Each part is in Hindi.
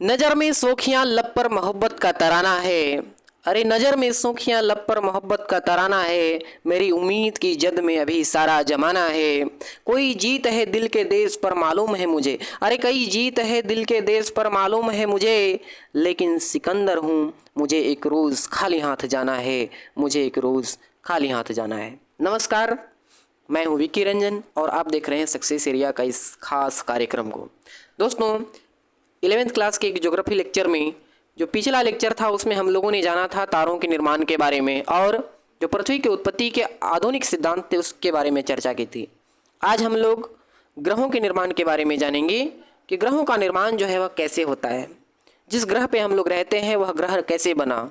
नजर में सोखियां लब पर मोहब्बत का तराना है। अरे नजर में सोखियां लब पर मोहब्बत का तराना है। मेरी उम्मीद की जद में अभी सारा जमाना है। कोई जीत है दिल के देश पर मालूम है मुझे। अरे कई जीत है दिल के देश पर मालूम है मुझे। लेकिन सिकंदर हूँ, मुझे एक रोज़ खाली हाथ जाना है। मुझे एक रोज़ खाली हाथ जाना है। नमस्कार, मैं हूँ विक्की रंजन और आप देख रहे हैं सक्सेस एरिया का इस खास कार्यक्रम को। दोस्तों, 11वीं क्लास के एक ज्योग्राफी लेक्चर में जो पिछला लेक्चर था उसमें हम लोगों ने जाना था तारों के निर्माण के बारे में और जो पृथ्वी की उत्पत्ति के आधुनिक सिद्धांत थे उसके बारे में चर्चा की थी। आज हम लोग ग्रहों के निर्माण के बारे में जानेंगे कि ग्रहों का निर्माण जो है वह कैसे होता है। जिस ग्रह पे हम लोग रहते हैं वह ग्रह कैसे बना,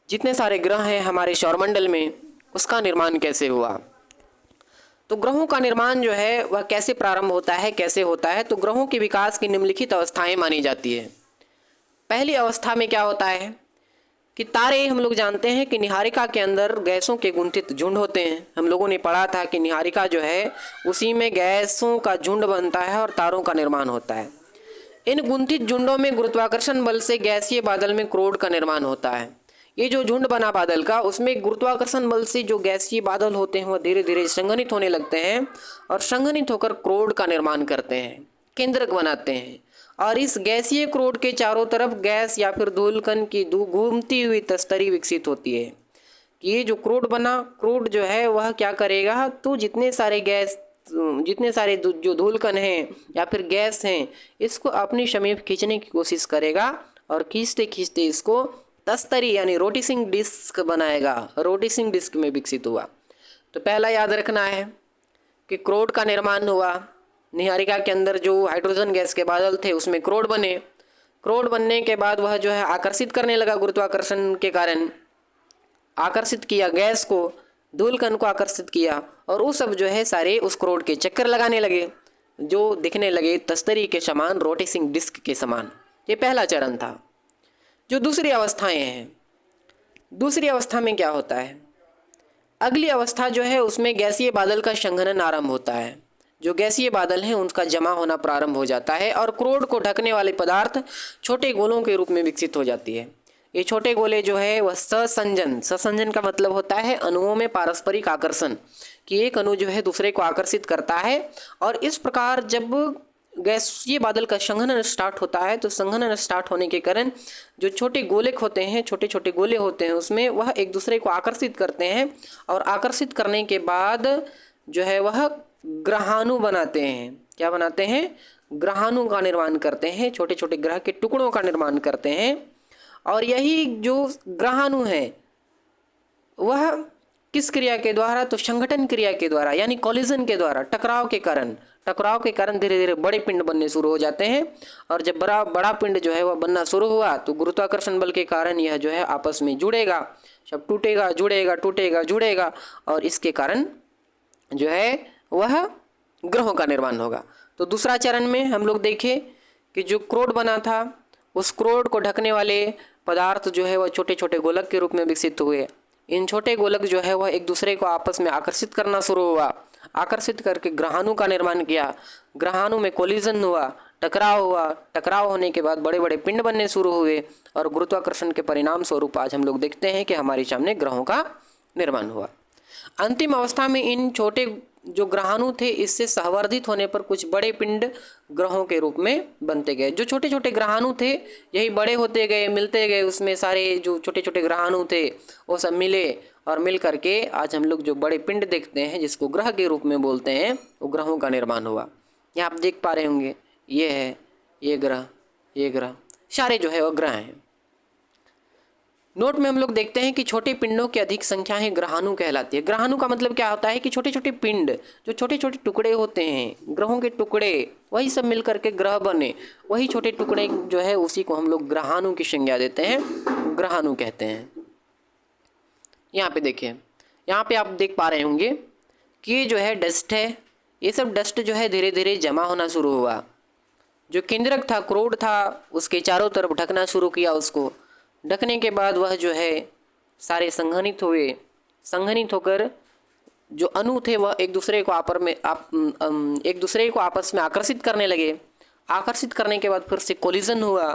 जितने सारे ग्रह हैं हमारे सौरमंडल में उसका निर्माण कैसे हुआ। तो ग्रहों का निर्माण जो है वह कैसे प्रारंभ होता है, कैसे होता है। तो ग्रहों के विकास की निम्नलिखित अवस्थाएं मानी जाती है। पहली अवस्था में क्या होता है कि तारे, हम लोग जानते हैं कि निहारिका के अंदर गैसों के गुंथित झुंड होते हैं। हम लोगों ने पढ़ा था कि निहारिका जो है उसी में गैसों का झुंड बनता है और तारों का निर्माण होता है। इन गुंथित झुंडों में गुरुत्वाकर्षण बल से गैसीय बादल में क्रोड का निर्माण होता है। ये जो झुंड बना बादल का, उसमें गुरुत्वाकर्षण बल से जो गैसीय बादल होते हैं वह धीरे धीरे संघनित होने लगते हैं और संघनित होकर क्रोड का निर्माण करते हैं, केंद्रक बनाते हैं। और इस गैसीय क्रोड के चारों तरफ गैस या फिर धूलकण की घूमती हुई तस्तरी विकसित होती है। कि ये जो क्रोड बना, क्रोड जो है वह क्या करेगा, तो जितने सारे गैस, जितने सारे जो धूलकण हैं या फिर गैस हैं, इसको अपनी समीप खींचने की कोशिश करेगा और खींचते खींचते इसको तस्तरी यानी रोटेटिंग डिस्क बनाएगा। रोटेटिंग डिस्क में विकसित हुआ। तो पहला याद रखना है कि क्रोड का निर्माण हुआ। निहारिका के अंदर जो हाइड्रोजन गैस के बादल थे उसमें क्रोड बने। क्रोड बनने के बाद वह जो है आकर्षित करने लगा, गुरुत्वाकर्षण के कारण आकर्षित किया गैस को, धूलकण को आकर्षित किया और वो सब जो है सारे उस क्रोड के चक्कर लगाने लगे, जो दिखने लगे तस्तरी के समान, रोटेटिंग डिस्क के समान। ये पहला चरण था। जो दूसरी अवस्थाएं हैं, दूसरी अवस्था में क्या होता है, अगली अवस्था जो है उसमें गैसीय बादल का संघनन आरंभ होता है। जो गैसीय बादल हैं उनका जमा होना प्रारंभ हो जाता है और क्रोड को ढकने वाले पदार्थ छोटे गोलों के रूप में विकसित हो जाती है। ये छोटे गोले जो है वह ससंजन, ससंजन का मतलब होता है अणुओं में पारस्परिक आकर्षण, कि एक अणु जो है दूसरे को आकर्षित करता है। और इस प्रकार जब गैसीय बादल का संघनन स्टार्ट होता है तो संघनन स्टार्ट होने के कारण जो छोटे गोलक होते हैं, छोटे छोटे गोले होते हैं, उसमें वह एक दूसरे को आकर्षित करते हैं और आकर्षित करने के बाद जो है वह ग्रहाणु बनाते हैं। क्या बनाते हैं? ग्रहाणु का निर्माण करते हैं, छोटे छोटे ग्रह के टुकड़ों का निर्माण करते हैं। और यही जो ग्रहाणु है वह किस क्रिया के द्वारा, तो संगठन क्रिया के द्वारा यानी कॉलिजन के द्वारा, टकराव के कारण धीरे धीरे बड़े पिंड बनने शुरू हो जाते हैं। और जब बड़ा पिंड जो है वह बनना शुरू हुआ तो गुरुत्वाकर्षण बल के कारण यह जो है आपस में जुड़ेगा, सब टूटेगा जुड़ेगा, टूटेगा जुड़ेगा और इसके कारण जो है वह ग्रहों का निर्माण होगा। तो दूसरा चरण में हम लोग देखें कि जो क्रोड बना था उस क्रोड को ढकने वाले पदार्थ जो है वह छोटे छोटे गोलक के रूप में विकसित हुए। इन छोटे गोलक जो है वह एक दूसरे को आपस में आकर्षित करना शुरू हुआ, आकर्षित करके ग्रहाणु का निर्माण किया। ग्रहाणु में कोलिजन हुआ, टकराव हुआ, टकराव होने के बाद बड़े बड़े पिंड बनने शुरू हुए और गुरुत्वाकर्षण के परिणाम स्वरूप आज हम लोग देखते हैं कि हमारे सामने ग्रहों का निर्माण हुआ। अंतिम अवस्था में इन छोटे जो ग्रहाणु थे इससे सहवर्धित होने पर कुछ बड़े पिंड ग्रहों के रूप में बनते गए। जो छोटे छोटे ग्रहाणु थे यही बड़े होते गए, मिलते गए, उसमें सारे जो छोटे छोटे ग्रहाणु थे वो सब मिले और मिल करके आज हम लोग जो बड़े पिंड देखते हैं जिसको ग्रह के रूप में बोलते हैं वो ग्रहों का निर्माण हुआ। यहाँ आप देख पा रहे होंगे ये है, ये ग्रह सारे जो है वो ग्रह हैं। नोट में हम लोग देखते हैं कि छोटे पिंडों की अधिक संख्या ही ग्रहाणु कहलाती है। ग्रहाणु का मतलब क्या होता है कि छोटे छोटे पिंड, जो छोटे छोटे टुकड़े होते हैं, ग्रहों के टुकड़े, वही सब मिल करके ग्रह बने, वही छोटे टुकड़े जो है उसी को हम लोग ग्रहाणु की संज्ञा देते हैं, ग्रहाणु कहते हैं। यहाँ पे देखिए, यहाँ पे आप देख पा रहे होंगे कि ये जो है डस्ट है, ये सब डस्ट जो है धीरे धीरे जमा होना शुरू हुआ। जो केंद्रक था, क्रोड था, उसके चारों तरफ ढकना शुरू किया। उसको ढकने के बाद वह जो है सारे संघनित हुए, संघनित होकर जो अणु थे वह एक दूसरे को आपस में आकर्षित करने लगे आकर्षित करने के बाद फिर से कोलिजन हुआ,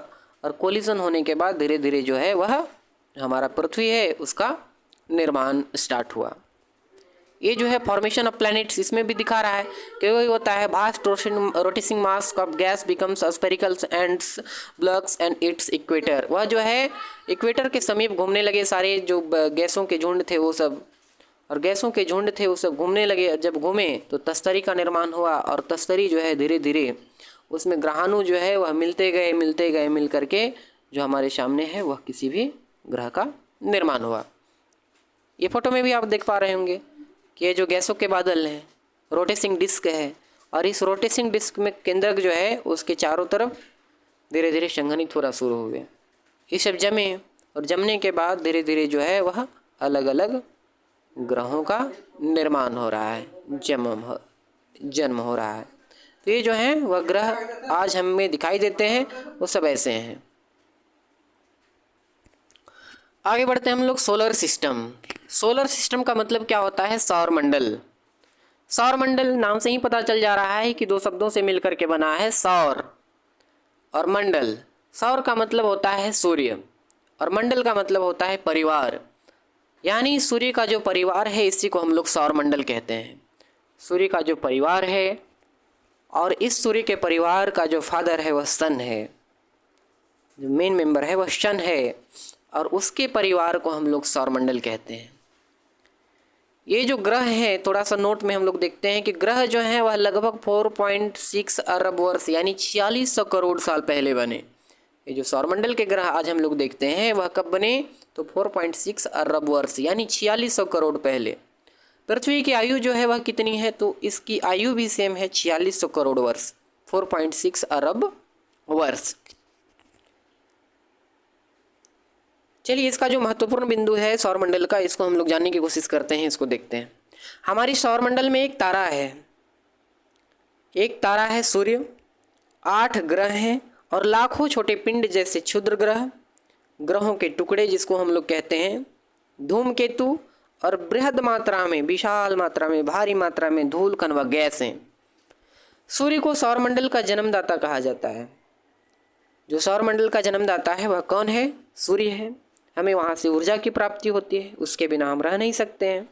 और कोलिजन होने के बाद धीरे धीरे जो है वह हमारा पृथ्वी है उसका निर्माण स्टार्ट हुआ। ये जो है फॉर्मेशन ऑफ प्लैनेट्स इसमें भी दिखा रहा है कि वही होता है vast rotating mass of gas becomes sphericals and blocks and its equator. वह जो है इक्वेटर के समीप घूमने लगे सारे जो गैसों के झुंड थे वो सब, और गैसों के झुंड थे वो सब घूमने लगे। जब घूमे तो तस्तरी का निर्माण हुआ, और तस्तरी जो है धीरे धीरे उसमें ग्रहाणु जो है वह मिलते गए मिल करके जो हमारे सामने है वह किसी भी ग्रह का निर्माण हुआ। ये फोटो में भी आप देख पा रहे होंगे कि ये जो गैसों के बादल हैं रोटेटिंग डिस्क है, और इस रोटेटिंग डिस्क में केंद्रक जो है उसके चारों तरफ धीरे धीरे संघनित होना शुरू हुए। ये सब जमे, और जमने के बाद धीरे धीरे जो है वह अलग अलग ग्रहों का निर्माण हो रहा है, जन्म हो रहा है। तो ये जो है वह ग्रह आज हमें दिखाई देते हैं वो सब ऐसे हैं। आगे बढ़ते हैं हम लोग सोलर सिस्टम। सोलर सिस्टम का मतलब क्या होता है? सौर मंडल। सौर मंडल नाम से ही पता चल जा रहा है कि दो शब्दों से मिलकर के बना है, सौर और मंडल। सौर का मतलब होता है सूर्य, और मंडल का मतलब होता है परिवार। यानी सूर्य का जो परिवार है इसी को हम लोग सौर मंडल कहते हैं। सूर्य का जो परिवार है, और इस सूर्य के परिवार का जो फादर है वह सन है, जो मेन मेंबर है वह सन है, और उसके परिवार को हम लोग सौर मंडल कहते हैं। ये जो ग्रह हैं, थोड़ा सा नोट में हम लोग देखते हैं कि ग्रह जो हैं वह लगभग 4.6 अरब वर्ष यानी 4600 करोड़ साल पहले बने। ये जो सौरमंडल के ग्रह आज हम लोग देखते हैं वह कब बने? तो 4.6 अरब वर्ष यानी 4600 करोड़ पहले। पृथ्वी की आयु जो है वह कितनी है? तो इसकी आयु भी सेम है 4600 करोड़ वर्ष, 4.6 अरब वर्ष। चलिए इसका जो महत्वपूर्ण बिंदु है सौरमंडल का, इसको हम लोग जानने की कोशिश करते हैं, इसको देखते हैं। हमारी सौरमंडल में एक तारा है, एक तारा है सूर्य, 8 ग्रह हैं और लाखों छोटे पिंड जैसे क्षुद्र ग्रह, ग्रहों के टुकड़े जिसको हम लोग कहते हैं धूमकेतु, और बृहद मात्रा में, विशाल मात्रा में, भारी मात्रा में धूल कण व गैस हैं। सूर्य को सौरमंडल का जन्मदाता कहा जाता है। जो सौरमंडल का जन्मदाता है वह कौन है? सूर्य है। हमें वहाँ से ऊर्जा की प्राप्ति होती है, उसके बिना हम रह नहीं सकते हैं।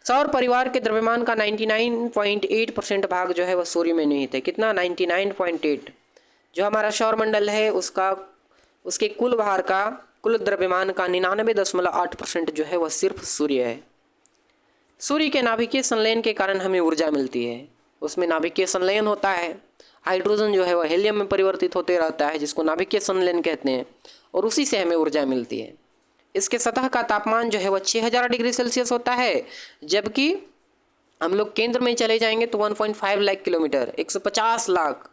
सौर परिवार के द्रव्यमान का 99.8% भाग जो है वह सूर्य में निहित है। कितना? 99.8। जो हमारा सौरमंडल है उसके कुल भार का, कुल द्रव्यमान का 99.8% जो है वह सिर्फ सूर्य है। सूर्य के नाभिकीय संलयन के कारण हमें ऊर्जा मिलती है। उसमें नाभिकीय संलयन होता है, हाइड्रोजन जो है वह हीलियम में परिवर्तित होते रहता है, जिसको नाभिकीय संलयन कहते हैं, और उसी से हमें ऊर्जा मिलती है। इसके सतह का तापमान जो है वह 6000 डिग्री सेल्सियस होता है, जबकि हम लोग केंद्र में चले जाएंगे तो 1.5 लाख किलोमीटर, 150 लाख,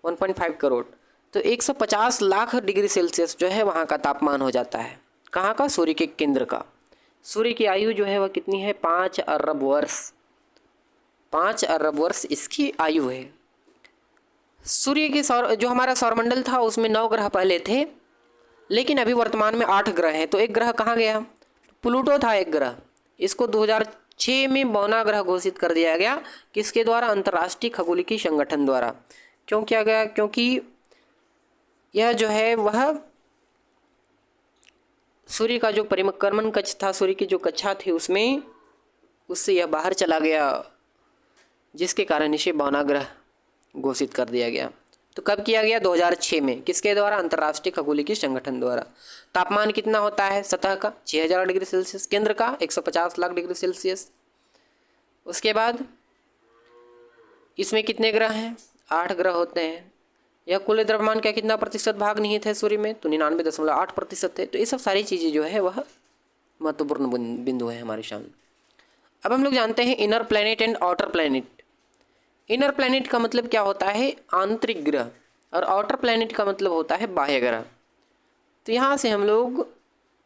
1.5 करोड़, तो 150 लाख डिग्री सेल्सियस जो है वहाँ का तापमान हो जाता है। कहाँ का? सूर्य के केंद्र का। सूर्य की आयु जो है वह कितनी है? 5 अरब वर्ष, 5 अरब वर्ष इसकी आयु है। सूर्य के जो हमारा सौरमंडल था उसमें 9 ग्रह पहले थे, लेकिन अभी वर्तमान में 8 ग्रह हैं। तो एक ग्रह कहाँ गया? प्लूटो था एक ग्रह, इसको 2006 में बौना ग्रह घोषित कर दिया गया। किसके द्वारा? अंतर्राष्ट्रीय खगोलिकी संगठन द्वारा। क्यों किया गया? क्योंकि यह जो है वह सूर्य का जो परिक्रमण कक्ष था, सूर्य की जो कक्षा थी उसमें, उससे यह बाहर चला गया, जिसके कारण इसे बौना ग्रह घोषित कर दिया गया। तो कब किया गया? 2006 में। किसके द्वारा? अंतर्राष्ट्रीय खगोलिकी संगठन द्वारा। तापमान कितना होता है सतह का? 6000 डिग्री सेल्सियस, केंद्र का 150 लाख डिग्री सेल्सियस। उसके बाद इसमें कितने ग्रह हैं? 8 ग्रह होते हैं। यह कुल द्रव्यमान का कितना प्रतिशत भाग निहित है सूर्य में? तो 99.8% है। तो ये सब सारी चीज़ें जो है वह महत्वपूर्ण बिंदु है हमारे सामने। अब हम लोग जानते हैं inner planet and outer planet. Inner planet का मतलब क्या होता है? आंतरिक ग्रह, और आउटर प्लैनेट का मतलब होता है बाह्य ग्रह। तो यहाँ से हम लोग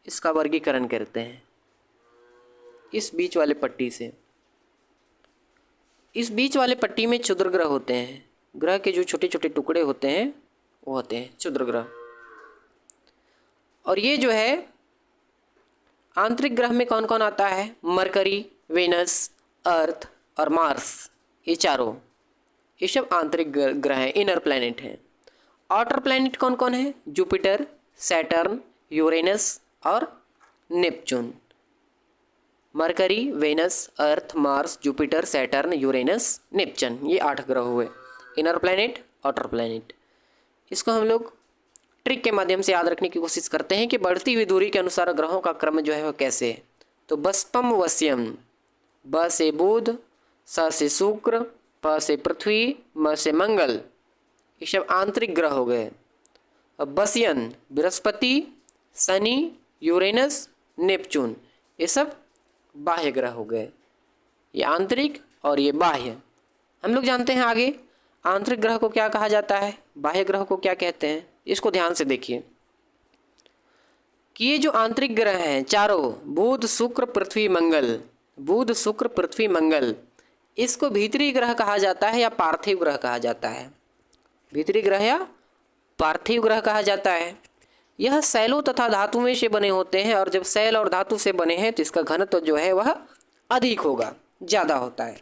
इसका वर्गीकरण करते हैं इस बीच वाले पट्टी से। इस बीच वाले पट्टी में क्षुद्र ग्रह होते हैं, ग्रह के जो छोटे छोटे टुकड़े होते हैं वो होते हैं क्षुद्र ग्रह। और ये जो है आंतरिक ग्रह में कौन कौन आता है? मरकरी, वेनस, अर्थ और मार्स, ये चारों ये सब आंतरिक ग्रह हैं, इनर प्लैनेट हैं। आउटर प्लैनेट कौन कौन है? जुपिटर, सैटर्न, यूरेनस और Neptune. Mercury, Venus, Earth, Mars, Jupiter, Saturn, Uranus, Neptune, ये 8 ग्रह हुए। Inner planet, outer planet. इसको हम लोग ट्रिक के माध्यम से याद रखने की कोशिश करते हैं कि बढ़ती हुई दूरी के अनुसार ग्रहों का क्रम जो है वह कैसे है। तो बस्पम वस्यम, ब से बुध, स से शुक्र, प से पृथ्वी, म से मंगल, ये सब आंतरिक ग्रह हो गए। अब बस्यन बृहस्पति, शनि, यूरेनस, नेपच्यून, ये सब बाह्य ग्रह हो गए। ये आंतरिक और ये बाह्य। हम लोग जानते हैं आगे आंतरिक ग्रह को क्या कहा जाता है, बाह्य ग्रह को क्या कहते हैं। इसको ध्यान से देखिए कि ये जो आंतरिक ग्रह हैं चारों, बुध, शुक्र, पृथ्वी, मंगल, बुध, शुक्र, पृथ्वी, मंगल, इसको भीतरी ग्रह कहा जाता है या पार्थिव ग्रह कहा जाता है। भीतरी ग्रह या पार्थिव ग्रह कहा जाता है। यह शैलों तथा धातुओं से बने होते हैं और जब शैल और धातु से बने हैं तो इसका घनत्व जो है वह अधिक होगा, ज़्यादा होता है।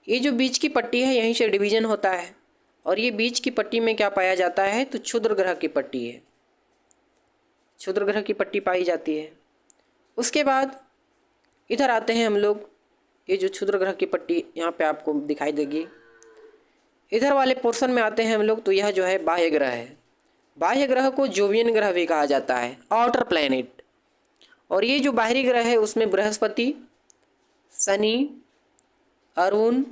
ये जो बीच की पट्टी है यहीं से डिवीजन होता है और ये बीच की पट्टी में क्या पाया जाता है, तो क्षुद्र ग्रह की पट्टी है, क्षुद्र ग्रह की पट्टी पाई जाती है। उसके बाद इधर आते हैं हम लोग, ये जो क्षुद्र ग्रह की पट्टी यहाँ पे आपको दिखाई देगी, इधर वाले पोर्शन में आते हैं हम लोग, तो यह जो है बाह्य ग्रह है। बाह्य ग्रह को जोवियन ग्रह भी कहा जाता है, आउटर प्लैनेट। और ये जो बाहरी ग्रह है उसमें बृहस्पति, शनि, अरुण,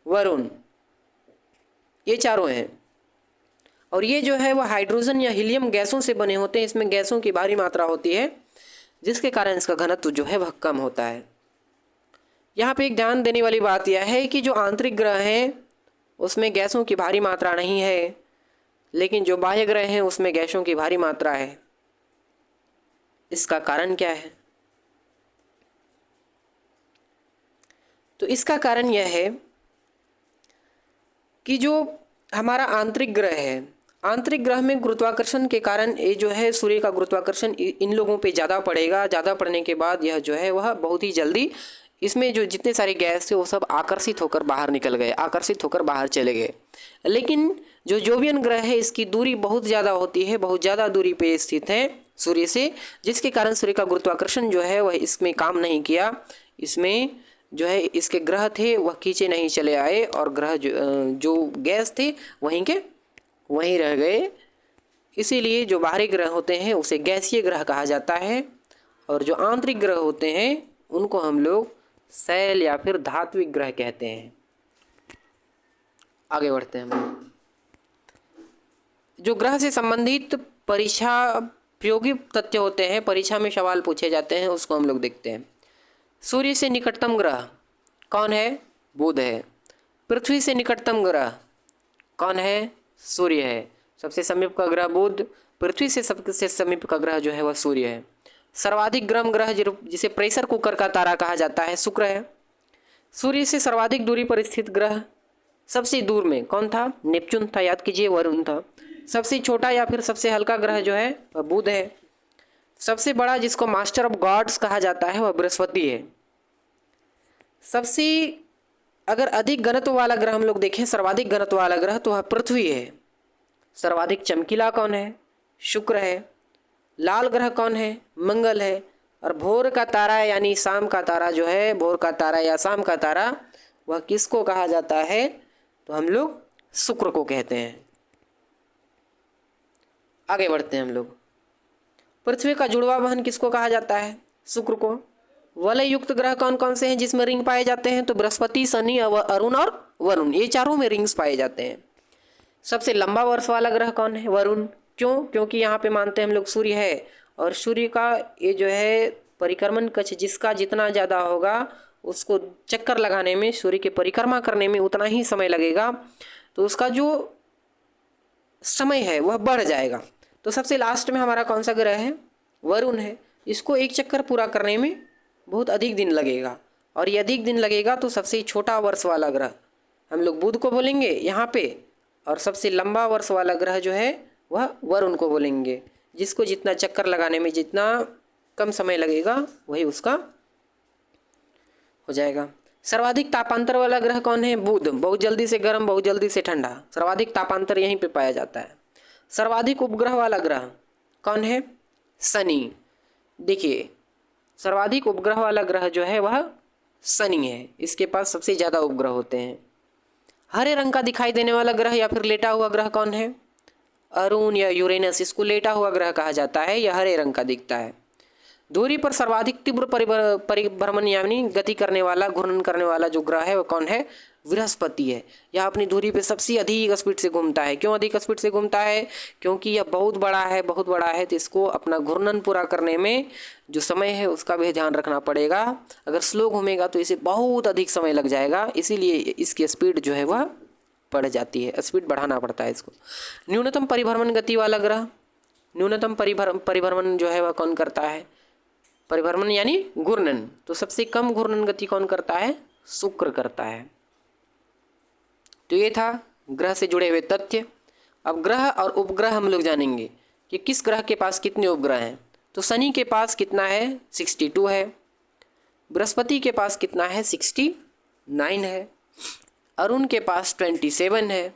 वरुण, ये चारों हैं। और ये जो है वह हाइड्रोजन या हीलियम गैसों से बने होते हैं। इसमें गैसों की भारी मात्रा होती है जिसके कारण इसका घनत्व जो है वह कम होता है। यहाँ पे एक ध्यान देने वाली बात यह है कि जो आंतरिक ग्रह हैं उसमें गैसों की भारी मात्रा नहीं है, लेकिन जो बाह्य ग्रह हैं उसमें गैसों की भारी मात्रा है। इसका कारण क्या है? तो इसका कारण यह है कि जो हमारा आंतरिक ग्रह है, आंतरिक ग्रह में गुरुत्वाकर्षण के कारण ये जो है सूर्य का गुरुत्वाकर्षण इन लोगों पे ज़्यादा पड़ेगा। ज़्यादा पड़ने के बाद यह जो है वह बहुत ही जल्दी, इसमें जो जितने सारे गैस थे वो सब आकर्षित होकर बाहर निकल गए, आकर्षित होकर बाहर चले गए। लेकिन जो जोवियन ग्रह है इसकी दूरी बहुत ज़्यादा होती है, बहुत ज़्यादा दूरी पे स्थित है सूर्य से, जिसके कारण सूर्य का गुरुत्वाकर्षण जो है वह इसमें काम नहीं किया। इसमें जो है इसके ग्रह थे वह खींचे नहीं चले आए और ग्रह जो गैस थे वहीं रह गए। इसीलिए जो बाहरी ग्रह होते हैं उसे गैसीय ग्रह कहा जाता है और जो आंतरिक ग्रह होते हैं उनको हम लोग शैल या फिर धात्विक ग्रह कहते हैं। आगे बढ़ते हैं हम लोग। जो ग्रह से संबंधित परीक्षा उपयोगी तथ्य होते हैं, परीक्षा में सवाल पूछे जाते हैं, उसको हम लोग देखते हैं। सूर्य से निकटतम ग्रह कौन है? बुध है। पृथ्वी से निकटतम ग्रह कौन है? सूर्य है। सबसे समीप का ग्रह बुध, पृथ्वी से सबसे समीप का ग्रह जो है वह सूर्य है। सर्वाधिक गर्म ग्रह जिसे प्रेशर कुकर का तारा कहा जाता है, शुक्र है। सूर्य से सर्वाधिक दूरी पर स्थित ग्रह सबसे दूर में कौन था? नेपच्यून था, याद कीजिए, वरुण था। सबसे छोटा या फिर सबसे हल्का ग्रह जो है वह बुध है। सबसे बड़ा जिसको मास्टर ऑफ गॉड्स कहा जाता है वह बृहस्पति है। सबसे अगर अधिक घनत्व वाला ग्रह हम लोग देखें, सर्वाधिक घनत्व वाला ग्रह, तो वह पृथ्वी है। सर्वाधिक चमकीला कौन है? शुक्र है। लाल ग्रह कौन है? मंगल है। और भोर का तारा यानी शाम का तारा जो है, भोर का तारा या शाम का तारा, वह किसको कहा जाता है? तो हम लोग शुक्र को कहते हैं। आगे बढ़ते हैं हम लोग। पृथ्वी का जुड़वा बहन किसको कहा जाता है? शुक्र को। वलय युक्त ग्रह कौन कौन से हैं जिसमें रिंग पाए जाते हैं? तो बृहस्पति, शनि, अरुण और वरुण, ये चारों में रिंग्स पाए जाते हैं। सबसे लंबा वर्ष वाला ग्रह कौन है? वरुण। क्यों? क्योंकि यहाँ पे मानते हैं हम लोग सूर्य है और सूर्य का ये जो है परिक्रमण कक्ष जिसका जितना ज़्यादा होगा उसको चक्कर लगाने में, सूर्य की परिक्रमा करने में उतना ही समय लगेगा, तो उसका जो समय है वह बढ़ जाएगा। तो सबसे लास्ट में हमारा कौन सा ग्रह है? वरुण है। इसको एक चक्कर पूरा करने में बहुत अधिक दिन लगेगा और ये अधिक दिन लगेगा तो सबसे छोटा वर्ष वाला ग्रह हम लोग बुध को बोलेंगे यहाँ पे, और सबसे लंबा वर्ष वाला ग्रह जो है वह वरुण को बोलेंगे। जिसको जितना चक्कर लगाने में जितना कम समय लगेगा वही उसका हो जाएगा। सर्वाधिक तापांतर वाला ग्रह कौन है? बुध। बहुत जल्दी से गर्म, बहुत जल्दी से ठंडा, सर्वाधिक तापांतर यहीं पे पाया जाता है। सर्वाधिक उपग्रह वाला ग्रह कौन है? शनि। देखिए, सर्वाधिक उपग्रह वाला ग्रह जो है वह शनि है, इसके पास सबसे ज़्यादा उपग्रह होते हैं। हरे रंग का दिखाई देने वाला ग्रह या फिर लेटा हुआ ग्रह कौन है? अरुण या यूरेनस। इसको लेटा हुआ ग्रह कहा जाता है, यह हरे रंग का दिखता है। धुरी पर सर्वाधिक तीव्र परिभ्रमण यानी गति करने वाला, घूर्णन करने वाला जो ग्रह है वह कौन है? बृहस्पति है। यह अपनी धुरी पे सबसे अधिक स्पीड से घूमता है। क्यों अधिक स्पीड से घूमता है? क्योंकि यह बहुत बड़ा है, बहुत बड़ा है, तो इसको अपना घूर्णन पूरा करने में जो समय है उसका भी ध्यान रखना पड़ेगा। अगर स्लो घूमेगा तो इसे बहुत अधिक समय लग जाएगा, इसीलिए इसकी स्पीड जो है वह बढ़ जाती है, स्पीड बढ़ाना पड़ता है इसको। न्यूनतम परिभ्रमण गति वाला ग्रह, न्यूनतम परिभ्रमण जो है वह कौन करता है? परिभ्रमण यानी घूर्णन, तो सबसे कम घूर्णन गति कौन करता है? शुक्र करता है। तो ये था ग्रह से जुड़े हुए तथ्य। अब ग्रह और उपग्रह हम लोग जानेंगे कि किस ग्रह के पास कितने उपग्रह हैं। तो शनि के पास कितना है? 62 है। बृहस्पति के पास कितना है? 69 है। अरुण के पास 27 है।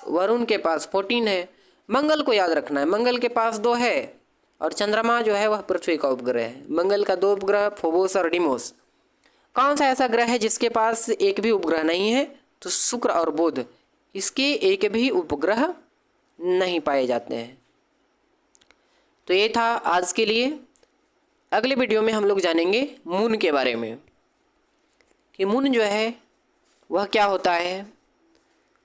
वरुण के पास 14 है। मंगल को याद रखना है, मंगल के पास 2 है, और चंद्रमा जो है वह पृथ्वी का उपग्रह है। मंगल का 2 उपग्रह, फोबोस और डिमोस। कौन सा ऐसा ग्रह है जिसके पास एक भी उपग्रह नहीं है? तो शुक्र और बुध, इसके एक भी उपग्रह नहीं पाए जाते हैं। तो ये था आज के लिए। अगले वीडियो में हम लोग जानेंगे मून के बारे में कि मून जो है वह क्या होता है।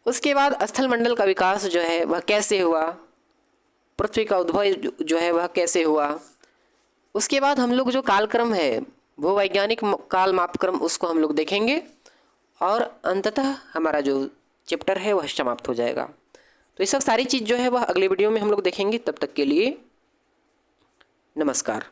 उसके बाद स्थल मंडल का विकास जो है वह कैसे हुआ, पृथ्वी का उद्भव जो है वह कैसे हुआ। उसके बाद हम लोग जो कालक्रम है, वो वैज्ञानिक काल मापक्रम, उसको हम लोग देखेंगे और अंततः हमारा जो चैप्टर है वह समाप्त हो जाएगा। तो ये सब सारी चीज़ जो है वह अगले वीडियो में हम लोग देखेंगे। तब तक के लिए नमस्कार।